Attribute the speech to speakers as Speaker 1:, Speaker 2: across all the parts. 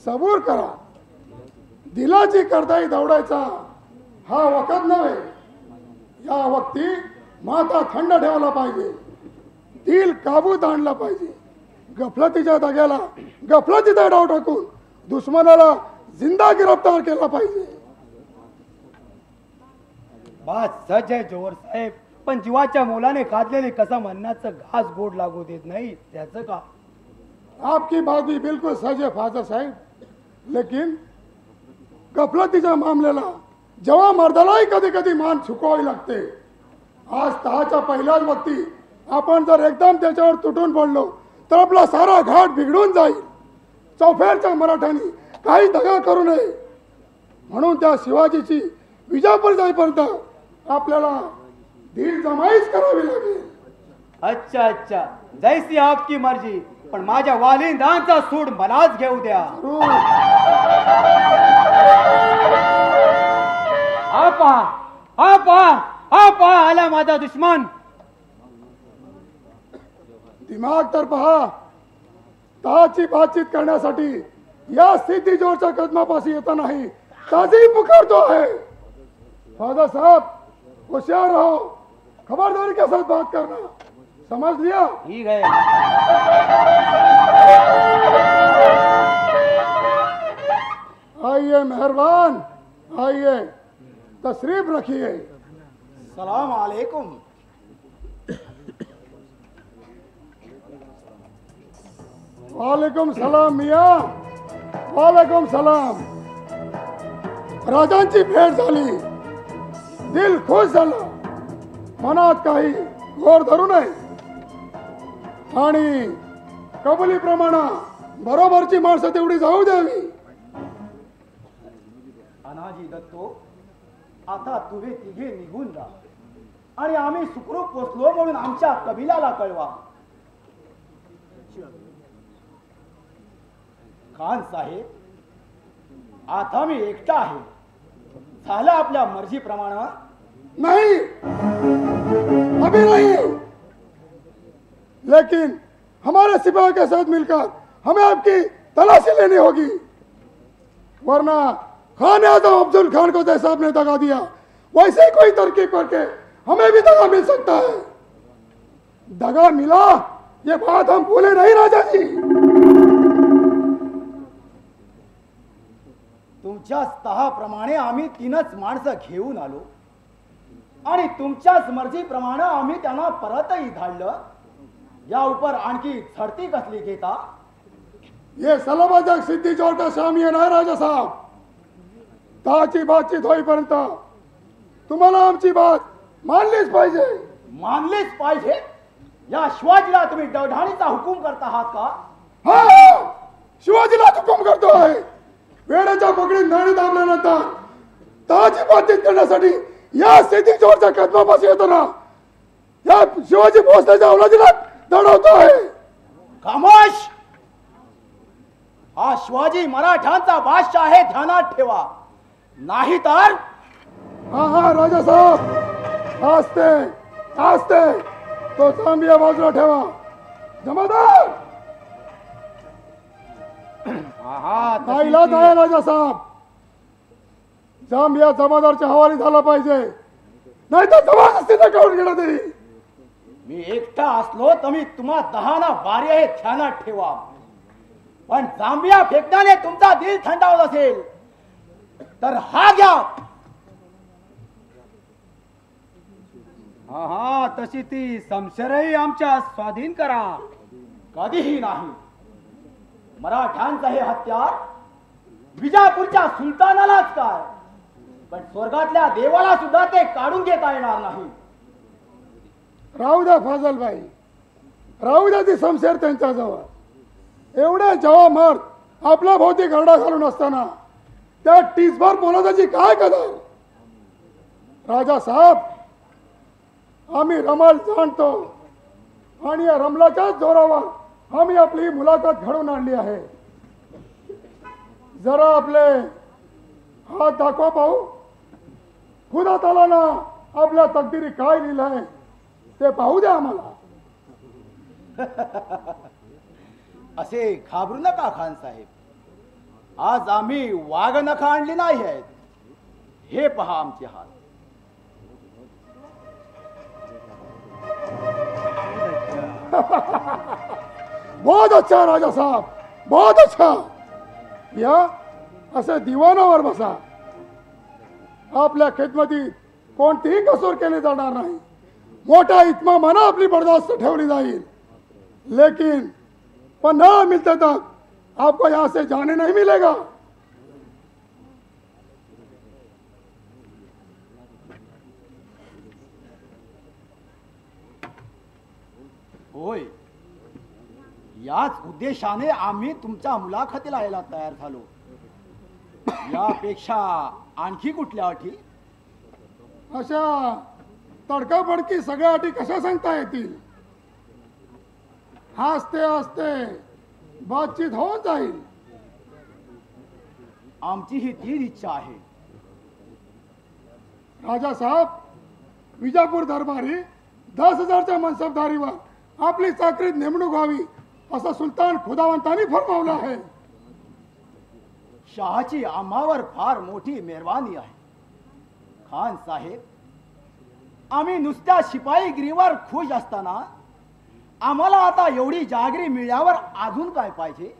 Speaker 1: सबूर करा. दिलाची करताई दौडायचा हा वखत नव्हे. या वक्ती माथा थंड ठेवला पाहिजे. दिल काबूत आणला पाहिजे. गफलतीच्या दग्याला गफलतीचा डाव टाकून दुश्मनाला जिंदा गिरफ्तार केला पाहिजे.
Speaker 2: बात सच आहे जोवर साहेब, पण जीवाच्या मोलाने खादलेले कसं म्हणण्याचं घास गोड लागू देत नाही त्याचं का?
Speaker 1: आपकी बात भी बिल्कुल सच है फादर साहेब, लेकिन गफलतीच्या मामल्याला जेव्हा मर्दालाही कधी कधी मान चुकवावी लागते. आज तहाच्या पहिल्याच वक्ती आपण जर एकदम त्याच्यावर तुटून पडलो तर आपला सारा घाट बिघडून जाईल. चौफेरच्या मराठ्यांनी काही दगा करू नये म्हणून त्या शिवाजीची विजापूर जाईपर्यंत आपल्याला दिल जमाईच करावी लागेल.
Speaker 2: अच्छा अच्छा, जैसी आपकी मर्जी, पण माझ्या वालिंदांचा सूड मलाच घेऊ द्या. आपा आपा आपा आला माझा दुश्मन.
Speaker 1: दिमाग तर पहा. तहाची बातचीत करण्यासाठी या स्थिती जोरच्या कदमापाशी येता नाही ताजी पुकारतो आहे. फादर साहब होशियार रहो, खबरदारी के साथ बात करना, समझ लिया?
Speaker 2: ठीक है.
Speaker 1: आइए मेहरबान, आइए तशरीफ रखिए.
Speaker 2: सलाम अलैकुम.
Speaker 1: वालेकुम सलाम मिया, वालेकुम सलाम. राजांची भेट झाली. दिल खुश झालं. मनात काही घोर धरू नये आणि कबुलीप्रमाणे बरोबरची माणसं तेवढी जाऊ द्यावी.
Speaker 2: अनाजी दत्तो, आता तुम्ही तिघे निघून जा आणि आम्ही सुखरूप पोचलो म्हणून आमच्या कबिलाला कळवा. खान साहेब, आता मी एकटा आहे. झालं आपल्या मर्जीप्रमाणे?
Speaker 1: नहीं, अभी नहीं, लेकिन हमारे सिपाही के साथ मिलकर हमें आपकी तलाशी लेनी होगी, वरना खान आजम अफजल खान को जैसा आपने दगा दिया वैसे ही कोई तरकीब करके हमें भी दगा मिल सकता है. दगा मिला ये बात हम भूले नहीं राजा जी.
Speaker 2: तुमच्या स्तहाप्रमाणे आम्ही तीनच माणसं घेऊन आलो आणि तुमच्याच मर्जीप्रमाणे आम्ही त्यांना परतही धाडलं. या उपर आणखी झडती कसली घेता?
Speaker 1: ये सलाबाजक सिद्धी जोर का शामी है ना राजा साहब. ताची बातचीत होईपर्यंत तुम्हाला आमची बात मानलीच पाहिजे.
Speaker 2: मानलीच पाहिजे? या शिवाजीला तुम्ही दौढाणीचा हुकूम करता आहात का?
Speaker 1: हा, शिवाजीला हुकूम करतो आहे. वेळेच्या पकडीत नाणी दाबल्यानंतर ताची बातचीत करण्यासाठी या स्थिती जोरच्या कदमापाशी येताना या शिवाजी भोसलेच्या औलादीला दडवतो आहे.
Speaker 2: खामोश! हा शिवाजी मराठ्यांचा बादशाह आहे, ध्यानात ठेवा. नाही तर
Speaker 1: हा हा राजा साहेब, आस्ते आस्ते तो जांबिया बाजूला ठेवा. जमादार नाईलाज आहे राजा साहेब. जांबिया जमादारच्या हवाली झाला पाहिजे, नाही तर जबरदस्तीने काढून घेण्यात येईल.
Speaker 2: मी एकटा असलो तर मी तुम्हा 10 ना 12 हे ध्यानात ठेवा. पण जांबिया फेकण्याने तुमचा दिल थंडावत असेल तर हा घ्या. हा हा, तशी ती समशरही आमच्या स्वाधीन करा. कधीही नाही. मराठ्यांचं हे हत्यार विजापूरच्या सुलतानालाच काय, पण स्वर्गातल्या देवाला सुद्धा ते काढून घेता येणार नाही.
Speaker 1: राहू द्या फाजलबाई, राहू द्या ती समशेर त्यांच्याजवळ. एवढे जेव्हा मर्द आपल्या भोवती गरडा घालून असताना त्या टीसभर मोलाची काय कदर. राजा साहेब, आम्ही रमल जाणतो आणि या रमलाच्याच जोरावर आम्ही आपली मुलाखत घडवून आणली आहे. जरा आपले हात दाखवा पाहू. खुदा तालानं आपल्या तकदीरी काय लिहिलंय ते पाहू द्या आम्हाला.
Speaker 2: असे घाबरू नका खान साहेब. आज आम्ही वाघनखं आणली नाही आहेत. हे पहा आमचे हात.
Speaker 1: बहुत अच्छा राजा साहब, बहुत अच्छा. या असे दिवाणावर बसा. आपल्या खिदमतीत कोणतीही कसोर केली जाणार नाही. मोठा इतमा मना आपली बर्दाश्त ठेवली जाईल. लेकिन 15 मिनट तक आपको यहाँ से जाने नहीं मिलेगा.
Speaker 2: होय, याच उद्देशाने आम्ही तुमच्या मुलाखतीला यायला तयार झालो. यापेक्षा आणखी कुठल्या अटी?
Speaker 1: अशा तडकाफडकी सगळ्या अटी कशा सांगता येतील? हसते हसते बातचीत होऊन जाईल.
Speaker 2: आमची ही तीच इच्छा आहे.
Speaker 1: राजा साहेब, विजापूर दरबारी 10,000च्या मनसबदारीवर आपली चाकरीत नेमणूक व्हावी असं सुलतान खुदावंतांनी फरमावलं आहे.
Speaker 2: शहाची आम्हावर फार मोठी मेहरबानी आहे. खान साहेब, आम्ही नुसत्या शिपाईगिरीवर खुश असताना आम्हाला आता एवढी जहागिरी मिळाल्यावर अजून काय पाहिजे?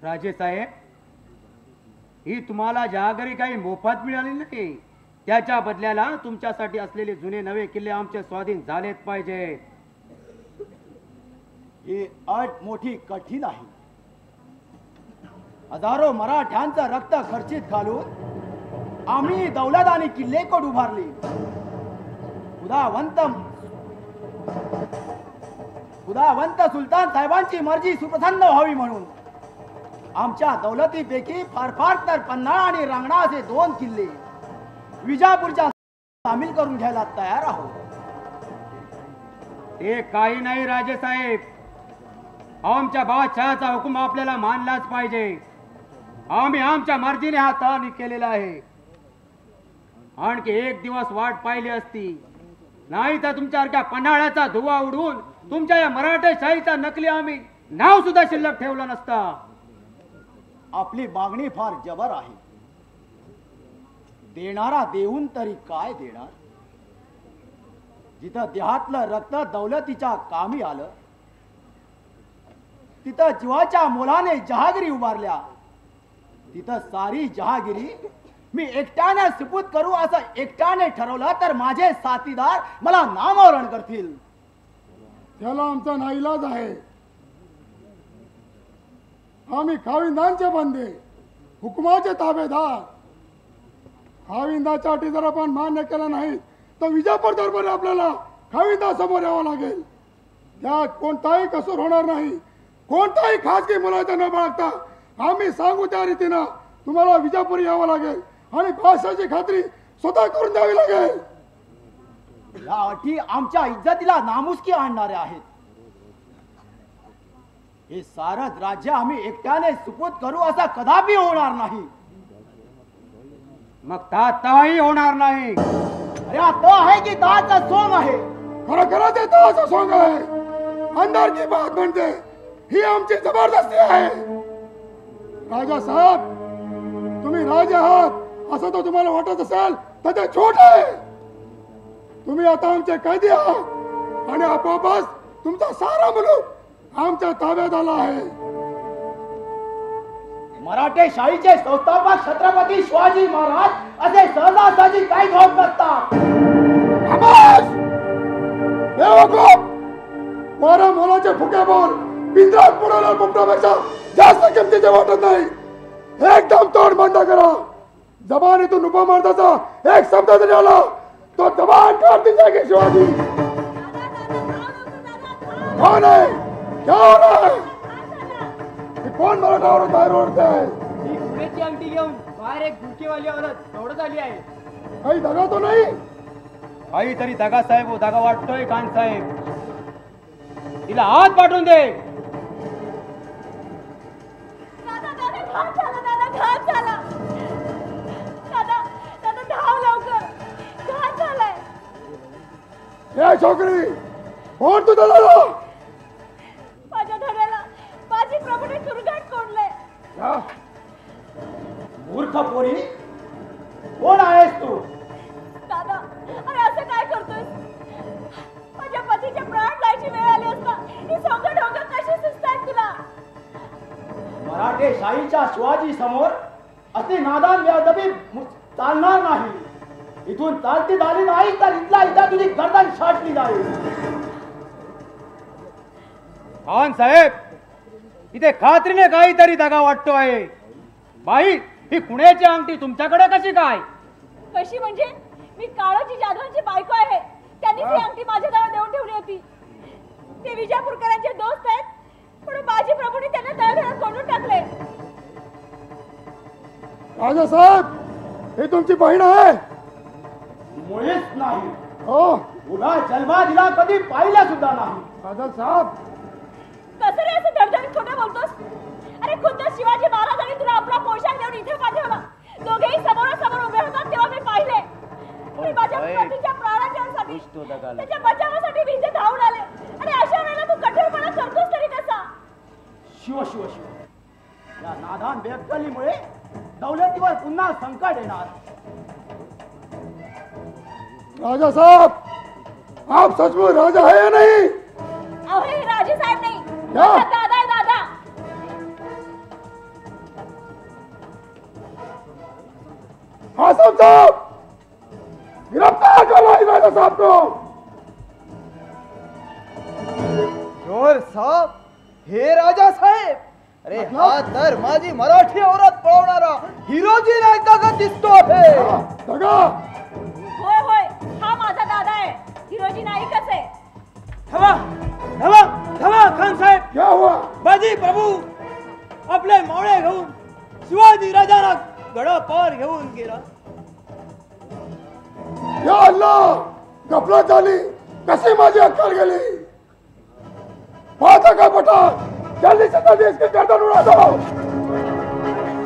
Speaker 3: राजे साहेब, ही तुम्हाला जहागिरी काही मोफत मिळाली नाही. त्याच्या बदल्याला तुमच्यासाठी असलेले जुने नवे किल्ले आमचे स्वाधीन झालेच पाहिजे.
Speaker 2: ही अट मोठी कठीण आहे. हजारो मराठ्यांचं रक्त खर्चित घालून आम्ही दौलत आणि किल्ले कोड उभारले. खुदावंत सुलतान साहेबांची मर्जी सुप्रसन्न व्हावी म्हणून आमच्या दौलतीपैकी फार फार तर पन्हाळा आणि रांगणा असे 2 किल्ले विजापूरच्या सामील करून घ्यायला तयार आहोत.
Speaker 3: ते काही नाही राजे साहेब, आमच्या बादशहाचा हुकूम आपल्याला मानलाच पाहिजे. आम्ही आमच्या मर्जीने हा तह केलेला आहे. आणखी एक दिवस वाट पाहिली असती, नाही तर तुमच्यासारख्या पन्हाळ्याचा धुवा उडवून तुमच्या या मराठेशाहीचा नकली आम्ही नाव सुद्धा शिल्लक ठेवलं नसता.
Speaker 2: आपली मागणी फार जबर आहे. देणारा देऊन तरी काय देणार? जिथं देहातलं रक्त दौलतीच्या कामी आलं, तिथं जीवाच्या मोलाने जहागिरी उभारल्या, तिथं सारी जहागिरी मी एकट्याने सुपूत करू असं एकट्याने ठरवलं तर माझे साथीदार मला नामोहरण करतील.
Speaker 1: त्याला आमचा नाईलाज आहे. आम्ही खाविंदांचे बंदे, हुकुमाचे ताबेदार. खाविंदाच्या अटी जर आपण मान्य केला नाही तर विजापूर दरबारी आपल्याला खाविंदा समोर यावं लागेल. त्यात कोणताही कसूर होणार नाही. कोणताही खासगी मुलाचा न बाळगता आम्ही सांगू त्या रीतीनं तुम्हाला विजापूर यावं लागेल आणि भाषाची खात्री स्वतः करून द्यावी लागेल.
Speaker 2: या अटी आमच्या इज्जतीला नामुष्की आणणाऱ्या आहेत. हे सारं राज्य आम्ही एकट्याने सुपूत करू असा कदापि होणार नाही.
Speaker 3: मग ताही होणार नाही.
Speaker 2: अरे हा तो आहे की दाचा सोंग आहे?
Speaker 1: खरं खरं ते तहाचं सोंग आहे. अंधार की बात म्हणते ही आमची जबरदस्ती आहे. राजा साहेब, तुम्ही राजा आहात असं तो तुम्हाला वाटत असेल तर ते छोट आहे. तुम्ही आता आमचे कैदी आहात आणि आपोआपच तुमचा सारा मुलूक आमच्या ताब्यात आला आहे.
Speaker 2: मराठे शाहीचे संस्थापक छत्रपती शिवाजी महाराज असे सहजासहजी काही होत नसतात.
Speaker 1: वारा मोलाचे फुके बोल पिंजरात बुडवल्या पोपटापेक्षा जास्त किमतीचे वाटत नाही. एकदम तोड बंद करा. जबानीतून उपमर्दाचा एक शब्द जरी आला तो जबान काढ दीजिएगा शिवाजी. कौन है? क्या हो रहा है? कोण मराठावर बाहेर ओढतंय?
Speaker 3: ही पुण्याची अंगठी घेऊन बाहेर एक भुकेवाली औरत दौडत आली आहे.
Speaker 1: काही दगा तो नाही?
Speaker 3: काहीतरी दगा साहेब, हो दगा वाटतोय खान साहेब. तिला हात पाठवून दे.
Speaker 4: दादा दादा घात झाला, दादा घात झाला. दादा दादा धाव लवकर, घात झालाय.
Speaker 1: हे छोकरी, कोण तुझा दादा?
Speaker 4: माझ्या धड्याला माझी प्रभूने मी तुरुंगात कोंडले.
Speaker 1: क्या?
Speaker 2: मूर्ख पोरी, कोण आहेस तू?
Speaker 4: दादा अरे असं काय करतोय? माझ्या पतीचे प्राण जायची वेळ आली असता ही सोंग ढोंग कशी सुचतायत तुला?
Speaker 2: मराठे शाहीच्या शिवाजी समोर असे नादान व्याधबी चालणार नाही. इथून चालती झाली नाही तर इथला इथं तुझी गर्दन छाटली जाईल.
Speaker 3: खान साहेब, इथे खात्रीने काहीतरी दगा वाटतो आहे. बाई, ही कुण्याची अंगठी तुमच्याकडे कशी काय?
Speaker 4: कशी म्हणजे? मी काळोजी जाधवांची बायको आहे. त्यांनी ती अंगठी माझ्या जवळ देऊन ठेवली होती. ते विजापूरकरांचे दोस्त आहेत म्हणून बाजी प्रभूंनी त्यांना तळघरात कोंडून टाकले.
Speaker 1: राजा साहेब, ही तुमची बहीण आहे?
Speaker 2: मुळीच नाही.
Speaker 1: हो.
Speaker 2: उभा जन्मा दिला कधी पाहिला सुद्धा नाही.
Speaker 1: राजा साहेब,
Speaker 4: कसं रे असं धडधडीत खोटं बोलतोस? अरे खुद्द शिवाजी महाराजांनी तुला आपला पोशाख देऊन इथे पाठवला. दोघेही समोरासमोर उभे होतात तेव्हा मी पाहिले. मी माझ्या पतीच्या प्राणांसाठी त्याच्या बचावासाठी मी इथे धावून आले. आणि अशा वेळेला तू कठोरपणा करतोस तरी कसा?
Speaker 2: शिव शिव शिव, या नादान बेअक्कलीमुळे दौलतीवर पुन्हा संकट येणार.
Speaker 1: राजा साहब, आप सचमुच राजा है या नहीं?
Speaker 4: अहो हे राजे साहेब नाही,
Speaker 1: क्या?
Speaker 4: माझा दादा आहे दादा.
Speaker 1: आसम साहब, गिरफ्तार करो इस राजा साहब को.
Speaker 5: जोर साहब, हे राजा साहेब, अरे हा तर माझी मराठी औरत पळवणारा हिरोजी नायका का दिसतो आहे.
Speaker 1: दगा.
Speaker 4: होय होय, हा माझा दादा आहे. हिरोजी नाईकच आहे.
Speaker 3: थांबा थांबा थांबा खान साहेब.
Speaker 1: क्या हुआ?
Speaker 3: बाजी प्रभू आपले मावळे घेऊन शिवाजी राजाला गडापार घेऊन गेला.
Speaker 1: या अल्लाह, गफलत झाली. कशी माझी अक्कल गेली. पाहता का पठाण, जल्दी से जल्दी इसकी गर्दन उड़ा दो.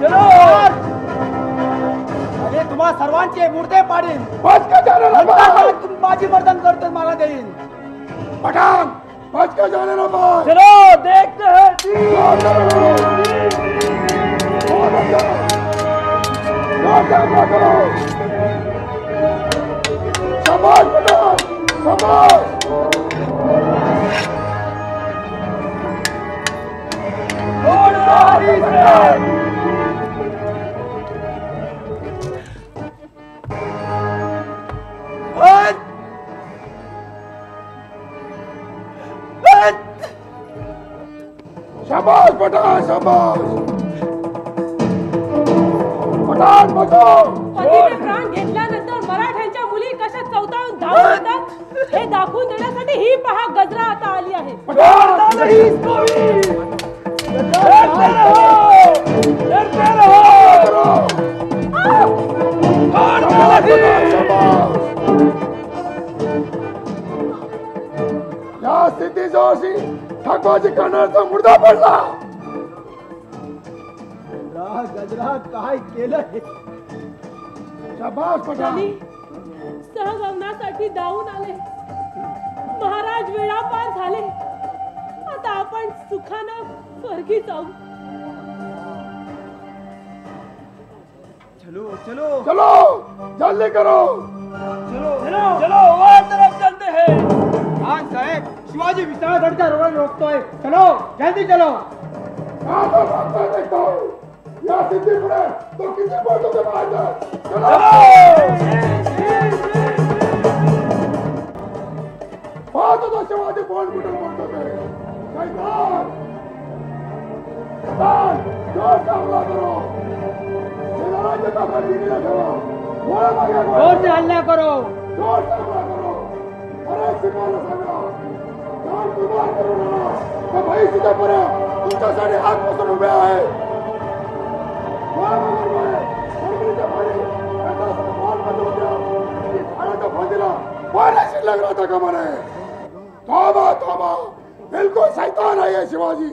Speaker 2: चलो अरे तुम्हा सर्वांचे मुर्दे पाडीन.
Speaker 1: बच के जाने ना पाय.
Speaker 2: माझी मर्दन करतो मला देईन.
Speaker 1: पठान, बच के जाने ना पाय.
Speaker 2: चलो देखते हैं.
Speaker 1: शाबाश पठान, शाबाश. शाबाश पठान, शाबाश. पठान बचाओ.
Speaker 6: पतीचे प्राण घेतल्यानंतर मराठ्यांच्या मुली कशा चौताळून धावून येतात हे दाखवून देण्यासाठी ही पहा गजरा आता आली आहे.
Speaker 1: या स्थितीचा अशी ठाकवाजी करण्याचा मुर्दा पडला.
Speaker 2: गजरा काय केलं?
Speaker 1: शाबाश पठान.
Speaker 6: त्यांनी सहगमनासाठी धावून आले. महाराज वेळापार झाले. आता आपण सुखानं स्वर्गी जाऊ.
Speaker 5: चलो चलो
Speaker 1: चलो जल्दी करो.
Speaker 5: चलो चलो वो तरफ चलते हैं.
Speaker 3: खान साहेब, शिवाजी विशाळगडच्या रोड रोखतोय. चलो जल्दी चलो.
Speaker 1: कहाँ पर भागता देखता हूँ. या सिद्धि पुढे तो किसी बोलतो से बाहर जा. चलो. पाहतो तो शिवाजी कोण कुठे बोलतो ते. शैतान. शैतान, जोर से हमला करो. सेनाराज्य का बंदी न ठेवा. गोळ्या मागे गोळ्या.
Speaker 3: जोर से हल्ला करो.
Speaker 1: जोर से हमला करो. अरे सिपाही सांगा. जान कुर्बान करू नका. तो भाई तुझ्या पर्यंत तुमच्यासाठी हात पसरून उभे आहे. गोळ्या मागे गोळ्या. परभणीच्या पायी एखादा बॉल बदलून द्या. आणि झाडाच्या फांदीला पायला शिल्लक राहता कामा नये. तोबा तोबा, बिलकुल शैतान आहे हे शिवाजी.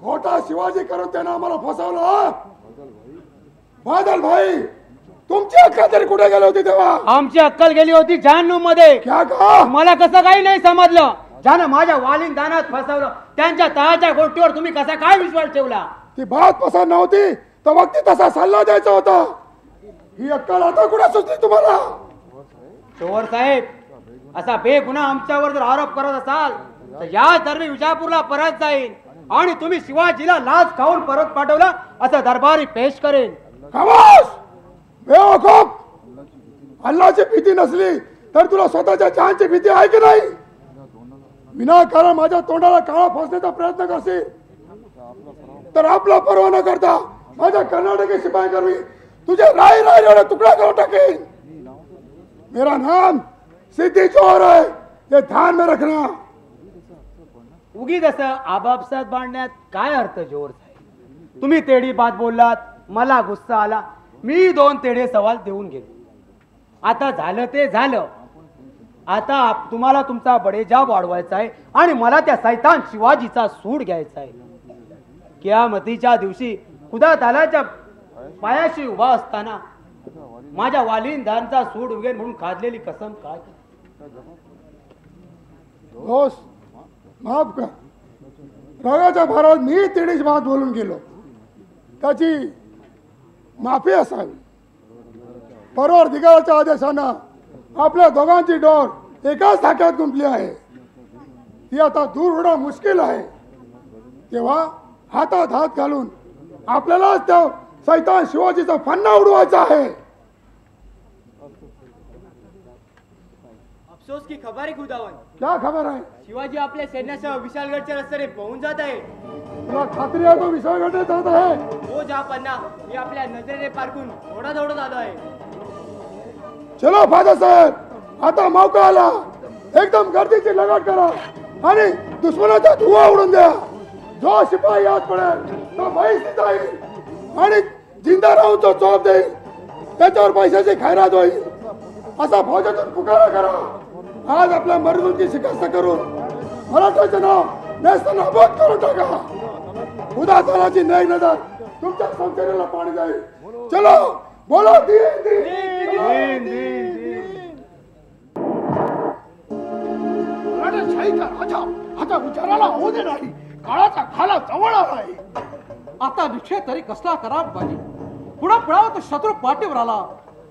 Speaker 1: खोटा शिवाजी करून त्यानं आम्हाला फसवलं. बादल भाई, तुमची अक्कल तरी कुठे गेली होती तेव्हा?
Speaker 3: आमची अक्कल गेली होती 96 मध्ये.
Speaker 1: क्या कहा?
Speaker 3: मला कसं काही नाही समजलं. ज्यानं माझ्या वालीन दानात फसवलं त्यांच्या तळाच्या गोष्टीवर तुम्ही कसा काय विश्वास ठेवला?
Speaker 1: ती बात पसंत नव्हती तर वक्ती तसा सल्ला द्यायचा होता. ही अक्कल आता कुठे सुचली तुम्हाला?
Speaker 3: चोर साहेब, असा बेगुन्हा आमच्यावर जर आरोप करत असाल तर या दरवी विजापूरला परत जाईल आणि तुम्ही शिवाजीला लाच खाऊन परत पाठवला असं दरबारी पेश करेन.
Speaker 1: खामोश बेवकूफ! अल्लाची भीती नसली तर तुला स्वतःच्या जानची भीती आहे की नाही? विनाकारण माझ्या तोंडाला काळा फासण्याचा प्रयत्न करशील तर आपला परवा न करता माझ्या कर्नाटकी शिपाई करवी तुझे राई राई तुकडा करून टाकेन. मेरा नाम सिद्धी चोर है, ये ध्यान में रखना.
Speaker 3: उगीच असं आबापसात बांधण्यात काय अर्थ जोर साहेब? तुम्ही तेडी बात बोललात, मला गुस्सा आला, मी 2 तेडे सवाल देऊन गेलो. आता झालं ते झालं. आता तुम्हाला तुमचा बडेजाब वाढवायचा आहे आणि मला त्या सैतान शिवाजीचा सूड घ्यायचा आहे. कियामतीच्या दिवशी खुदा तालाच्या पायाशी उभा असताना माझ्या वालीनदारांचा सूड उगेल म्हणून खादलेली कसम काय?
Speaker 1: दोस्त माफ कर, रागाच्या भारात मी तेडीच बात बोलून गेलो, त्याची माफी असावी. परवरदिगाराच्या आदेशानं आपल्या दोघांची डोर एकाच धाक्यात गुंतली आहे. ती आता दूर होणं मुश्किल आहे. तेव्हा हातात हात घालून आपल्यालाच त्या सैतान शिवाजीचा फन्ना उडवायचा आहे.
Speaker 2: अफसोस की खबर आहे खुदावन,
Speaker 1: क्या खबर आहे?
Speaker 2: शिवाजी आपल्या सैन्यासह विशालगडच्या रस्त्याने पळून जात आहे.
Speaker 1: तुला खात्री आहे तो विशाळगडे जात आहे?
Speaker 2: हो जहापन्ना, मी आपल्या नजरेने पारखून थोडा दौडत आलो आहे.
Speaker 1: चलो फादर साहेब, आता मौका आला. एकदम गर्दीची लगाट करा आणि दुश्मनाचा धुवा उडून द्या. जो शिपाई याद पडेल तो बहिष्कृत जाईल आणि जिंदा राहून तो चोप देईल. त्याच्यावर पैशाची खैरात होईल असा फौजातून पुकारा करा. आज आपल्या मर्दूंची शिकस्त करून मराठाचे नाव नेस्तनाबूद करून टाका. खुदा तालाची नेक नजर तुमच्या संसाराला पाणी जाईल. चलो बोलो दीन दीन
Speaker 7: मराठेशाहीचा राजा आता विचाराला होऊ दे नाही. काळाचा खाला जवळ आलाय.
Speaker 5: आता निश्चय तरी कसला करा बाजी. पुढं पळावं तर शत्रू पाठीवर आला.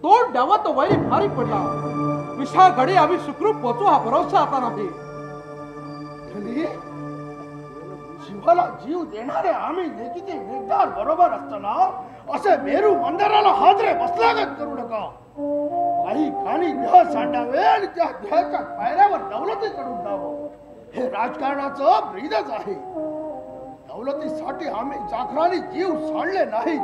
Speaker 5: तोंड द्यावं तर वैरी भारी पडला. विशाळगडी आम्ही सुखरूप पोचू हा भरोसा आता नाही.
Speaker 7: धनी, जीवाला जीव देणारे आम्ही लेकीचे वेगदार बरोबर असताना असे मेरू मंदिराला हादरे बसलागत करू नका. काही खाणी देह सांडावे आणि त्या देहाच्या पायऱ्यावर दौलती चढून जावं हे राजकारणाचं ब्रीदच आहे. दौलतीसाठी आम्ही जाखराने जीव सांडले नाही.